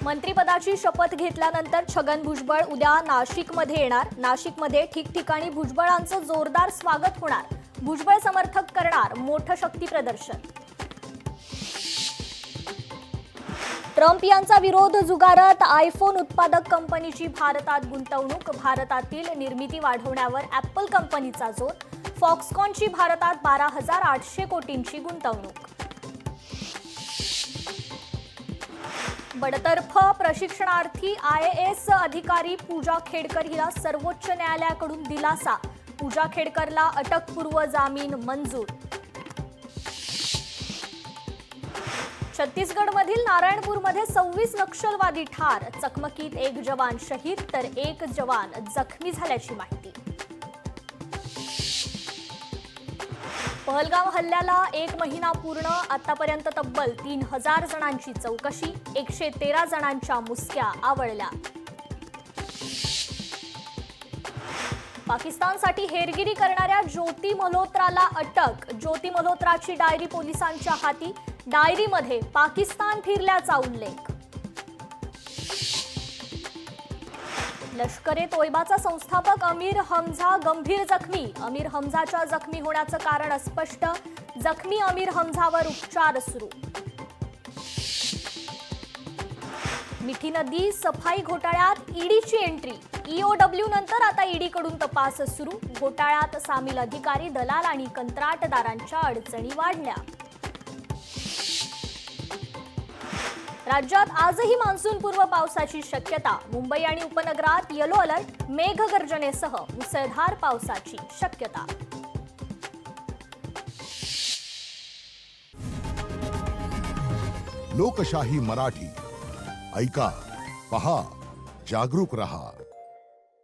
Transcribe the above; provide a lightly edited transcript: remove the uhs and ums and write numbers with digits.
मंत्रिपदाची शपथ घेतल्यानंतर छगन भुजबळ उद्या नाशिकमध्ये येणार। नाशिकमध्ये ठिकठिकाणी भुजबळांचं जोरदार स्वागत होणार। भुजबळ समर्थक करणार मोठं शक्ती प्रदर्शन। ट्रम्प यांचा विरोध जुगारत आयफोन उत्पादक कंपनीची भारतात गुंतवणूक। भारतातील निर्मिती वाढवण्यावर ॲपल कंपनीचा जोर। फॉक्सकॉनची भारतात 12,800 कोटींची गुंतवणूक। बडतर्फ प्रशिक्षणार्थी IAS अधिकारी पूजा खेडकर हिला सर्वोच्च न्यायालयाकडून दिलासा। पूजा खेडकरला अटकपूर्व जामीन मंजूर। छत्तीसगडमधील नारायणपूरमध्ये 26 नक्षलवादी ठार। चकमकीत एक जवान शहीद तर एक जवान जखमी झाल्याची माहिती। पहलगाम हल्ल्याला 1 महिना पूर्ण। आतापर्यंत तब्बल 3000 जणांची चौकशी। 113 जणांच्या मुसक्या आवळल्या। पाकिस्तानसाठी हेरगिरी करणाऱ्या ज्योती मल्होत्राला अटक। ज्योती मल्होत्राची डायरी पोलिसांच्या हाती। डायरीमध्ये पाकिस्तान फिरल्याचा उल्लेख। लष्कर-ए-तोयबाचा संस्थापक अमीर हमझा गंभीर जखमी। अमीर हमझाच्या जखमी होण्याचं कारण अस्पष्ट। जखमी अमीर हमझावर उपचार सुरू। मिठी नदी सफाई घोटाळ्यात ईडीची एंट्री। EOW नंतर आता ईडीकडून तपास सुरू। घोटाळ्यात सामील अधिकारी, दलाल आणि कंत्राटदारांच्या अडचणी वाढल्या। राज्यात आजही मान्सूनपूर्व पावसाची शक्यता। मुंबई आणि उपनगरात येलो अलर्ट। मेघगर्जनेसह मुसळधार पावसाची शक्यता। लोकशाही मराठी ऐका, पहा, जागरूक रहा।